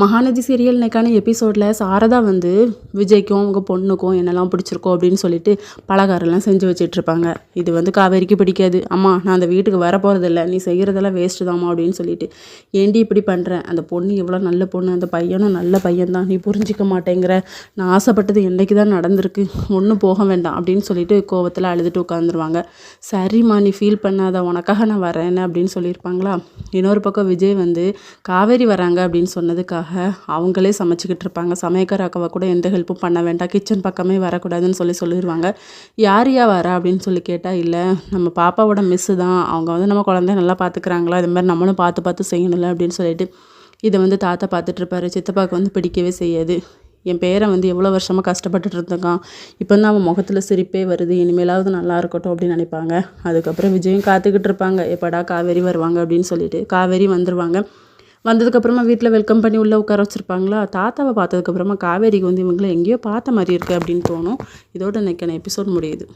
Mahanadi serial இன்னைக்கான எபிசோடில் சாரதா வந்து விஜய்க்கும் அவங்க பொண்ணுக்கும் என்னெல்லாம் பிடிச்சிருக்கோ அப்படின்னு சொல்லிட்டு பலகாரம்லாம் செஞ்சு வச்சிட்ருப்பாங்க. இது வந்து காவேரிக்கு பிடிக்காது. அம்மா நான் அந்த வீட்டுக்கு வரப்போகிறதில்ல, நீ செய்கிறதெல்லாம் வேஸ்ட்டு தாம்மா அப்படின்னு சொல்லிட்டு, ஏண்டி இப்படி பண்ணுறேன், அந்த பொண்ணு எவ்வளோ நல்ல பொண்ணு, அந்த பையனும் நல்ல பையன்தான், நீ புரிஞ்சிக்க மாட்டேங்கிற, நான் ஆசைப்பட்டது என்றைக்கு தான் நடந்திருக்கு, ஒன்றும் போக வேண்டாம் அப்படின்னு சொல்லிட்டு கோவத்தில் அழுதுட்டு உட்காந்துருவாங்க. சரிம்மா நீ ஃபீல் பண்ணாத, உனக்காக நான் வரேன்னு அப்படின்னு சொல்லியிருப்பாங்களா. இன்னொரு பக்கம் விஜய் வந்து காவேரி வராங்க அப்படின்னு சொன்னதுக்காக அவங்களே சமைச்சிக்கிட்டு இருப்பாங்க. சமையக்கார அக்காவை கூட எந்த ஹெல்ப்பும் பண்ண வேண்டாம், கிச்சன் பக்கமே வரக்கூடாதுன்னு சொல்லிடுவாங்க. யார் வரா அப்படின்னு சொல்லி கேட்டால், இல்லை நம்ம பாப்பாவோட மிஸ்ஸு தான், அவங்க வந்து நம்ம குழந்தைய நல்லா பார்த்துக்கிறாங்களா, இது மாதிரி நம்மளும் பார்த்து செய்யணும்ல அப்படின்னு சொல்லிட்டு இதை வந்து தாத்தா பார்த்துட்ருப்பாரு. சித்தப்பாவுக்கு வந்து பிடிக்கவே செய்யாது. என் பேரை வந்து எவ்வளோ வருஷமாக கஷ்டப்பட்டுட்டு இருந்திருக்கான், இப்போ தான் அவன் முகத்தில் சிரிப்பே வருது, இனிமேலாவது நல்லா இருக்கட்டும் அப்படின்னு நினைப்பாங்க. அதுக்கப்புறம் விஜயும் காத்துக்கிட்டு இருப்பாங்க, எப்படா காவேரி வருவாங்க அப்படின்னு சொல்லிட்டு. காவேரி வந்துடுவாங்க. வந்ததுக்கப்புறமா வீட்டில் வெல்கம் பண்ணி உள்ளே உட்கார வச்சுருப்பாங்களா. தாத்தாவை பார்த்ததுக்கப்புறமா காவேரிக்கு வந்து இவங்களை எங்கேயோ பார்த்த மாதிரி இருக்குது அப்படின்னு தோணும். இதோட இன்னைக்கான எபிசோட் முடியுது.